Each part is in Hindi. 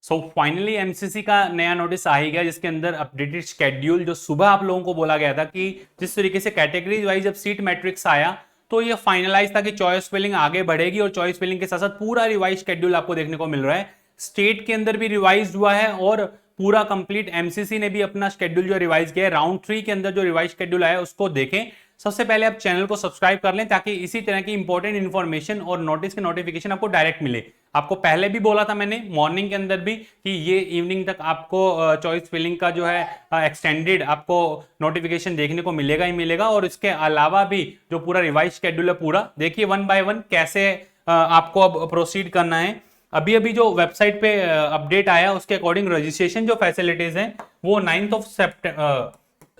सो फाइनली एमसीसी का नया नोटिस आ ही गया, जिसके अंदर अपडेटेड शेड्यूल, जो सुबह आप लोगों को बोला गया था कि जिस तरीके से कैटेगरी वाइज जब सीट मैट्रिक्स आया तो ये फाइनलाइज था कि चॉइस फिलिंग आगे बढ़ेगी, और चॉइस फिलिंग के साथ साथ पूरा रिवाइज शेड्यूल आपको देखने को मिल रहा है। स्टेट के अंदर भी रिवाइज हुआ है और पूरा कंप्लीट एमसीसी ने भी अपना शेड्यूल जो रिवाइज किया है, राउंड 3 के अंदर जो रिवाइज शेड्यूल आया उसको देखें। सबसे पहले आप चैनल को सब्सक्राइब कर लें ताकि इसी तरह की इंपॉर्टेंट इंफॉर्मेशन और नोटिस के नोटिफिकेशन आपको डायरेक्ट मिले। आपको पहले भी बोला था मैंने मॉर्निंग के अंदर भी कि ये इवनिंग तक आपको चॉइस फिलिंग का जो है एक्सटेंडेड आपको नोटिफिकेशन देखने को मिलेगा ही मिलेगा। और इसके अलावा भी जो पूरा रिवाइज शेड्यूल है पूरा देखिए वन बाय वन कैसे आपको अब प्रोसीड करना है। अभी अभी जो वेबसाइट पे अपडेट आया उसके अकॉर्डिंग रजिस्ट्रेशन जो फैसिलिटीज हैं वो 9th ऑफ सेप्टेम्बर,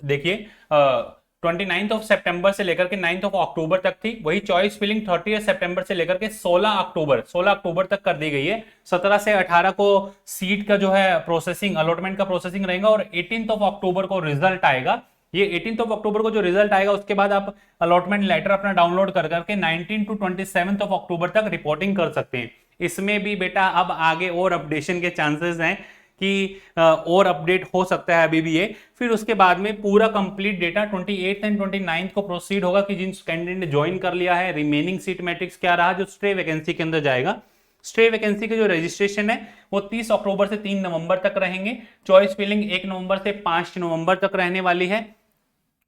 देखिए 29th ऑफ सितंबर से लेकर के 9th ऑफ अक्टूबर तक थी। वही चॉइस फिलिंग 30 सितंबर से लेकर के 16 अक्टूबर तक कर दी गई है। 17 से 18 को सीट का जो है प्रोसेसिंग, अलॉटमेंट का प्रोसेसिंग रहेगा और 18th ऑफ अक्टूबर को रिजल्ट आएगा। ये 18th ऑफ अक्टूबर को जो रिजल्ट आएगा उसके बाद आप अलॉटमेंट लेटर अपना डाउनलोड कर करके 19 to 27 ऑफ अक्टूबर तक रिपोर्टिंग कर सकते हैं। इसमें भी बेटा अब आगे और अपडेशन के चांसेस हैं कि और अपडेट हो सकता है अभी भी ये। फिर उसके बाद में पूरा कंप्लीट डेटा 28 एंड 29 को प्रोसीड होगा कि जिन कैंडिडेट ने ज्वाइन कर लिया है, रिमेनिंग सीट मैट्रिक्स क्या रहा जो स्ट्रे वैकेंसी के अंदर जाएगा। स्ट्रे वैकेंसी के जो रजिस्ट्रेशन है वो 30 अक्टूबर से 3 नवंबर तक रहेंगे। चॉइस फिलिंग 1 नवंबर से 5 नवंबर तक रहने वाली है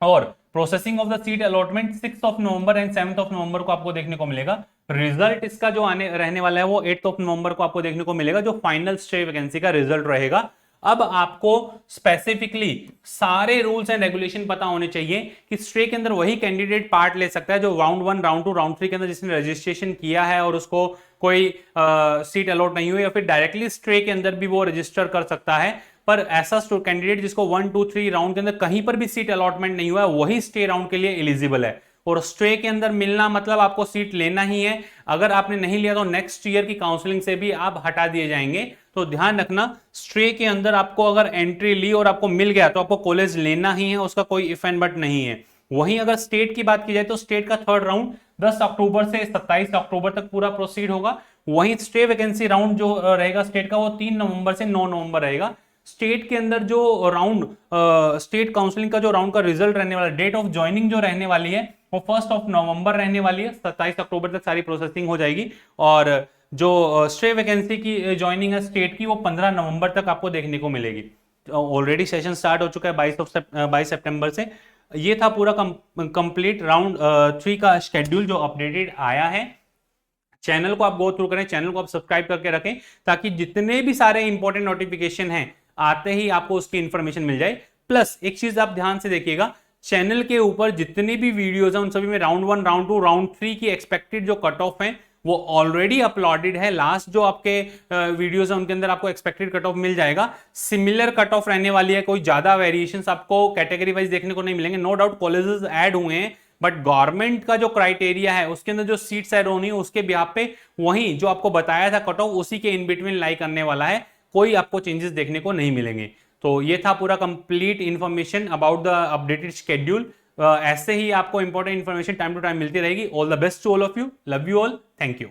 और processing of the seat allotment 6 of November and 7 of November को आपको देखने को मिलेगा। रिजल्ट इसका जो आने रहने वाला है वो 8 ऑफ नवंबर को आपको देखने को मिलेगा, जो फाइनल स्टे वैकेंसी का रिजल्ट रहेगा। अब आपको स्पेसिफिकली सारे रूल्स एंड रेगुलेशन पता होने चाहिए कि स्ट्रे के अंदर वही कैंडिडेट पार्ट ले सकता है जो राउंड 1, राउंड 2, राउंड 3 के अंदर जिसने रजिस्ट्रेशन किया है और उसको कोई सीट अलॉट नहीं हुई, या फिर डायरेक्टली स्ट्रे के अंदर भी वो रजिस्टर कर सकता है। पर ऐसा कैंडिडेट जिसको 1, 2, 3 राउंड के अंदर कहीं पर भी सीट अलॉटमेंट नहीं हुआ है वही स्टे राउंड के लिए एलिजिबल है। और स्ट्रे के अंदर मिलना मतलब आपको सीट लेना ही है। अगर आपने नहीं लिया तो नेक्स्ट ईयर की काउंसलिंग से भी आप हटा दिए जाएंगे। तो ध्यान रखना, स्ट्रे के अंदर आपको अगर एंट्री ली और आपको मिल गया तो आपको कॉलेज लेना ही है, उसका कोई इफ एंड बट नहीं है। वहीं अगर स्टेट की बात की जाए तो स्टेट का थर्ड राउंड 10 अक्टूबर से 27 अक्टूबर तक पूरा प्रोसीड होगा। वहीं स्टे वैकेंसी राउंड जो रहेगा स्टेट का वो 3 नवंबर से 9 नवंबर रहेगा। स्टेट के अंदर जो राउंड स्टेट काउंसलिंग का जो राउंड का रिजल्ट रहने वाला, डेट ऑफ ज्वाइनिंग जो रहने वाली है वो 1 ऑफ नवंबर रहने वाली है। 27 अक्टूबर तक सारी प्रोसेसिंग हो जाएगी। और जो स्टे वैकेंसी की ज्वाइनिंग है स्टेट की वो 15 नवंबर तक आपको देखने को मिलेगी। ऑलरेडी सेशन स्टार्ट हो चुका है 22 सितंबर से। ये था पूरा कंप्लीट राउंड 3 का शेड्यूल जो अपडेटेड आया है। चैनल को आप गो थ्रू करें, चैनल को आप सब्सक्राइब करके रखें ताकि जितने भी सारे इंपॉर्टेंट नोटिफिकेशन हैं आते ही आपको उसकी इंफॉर्मेशन मिल जाए। प्लस एक चीज आप ध्यान से देखिएगा, चैनल के ऊपर जितनी भी वीडियोस हैं उन सभी में राउंड 1, राउंड 2, राउंड 3 की एक्सपेक्टेड जो कट ऑफ है वो ऑलरेडी अपलोडेड है। लास्ट जो आपके वीडियोस हैं उनके अंदर आपको एक्सपेक्टेड कट ऑफ मिल जाएगा। सिमिलर कट ऑफ रहने वाली है, कोई ज्यादा वेरिएशंस आपको कैटेगरी वाइज देखने को नहीं मिलेंगे। नो डाउट कॉलेजेस ऐड हुए हैं बट गवर्नमेंट का जो क्राइटेरिया है उसके अंदर जो सीट्स ऐड होनी है उसके बिहाफ पे वही जो आपको बताया था कट ऑफ उसी के इन बिटवीन लाई करने वाला है। कोई आपको चेंजेस देखने को नहीं मिलेंगे। तो ये था पूरा complete information about the updated schedule. ऐसे ही आपको important information time to time मिलती रहेगी। All the best to all of you, love you all, thank you.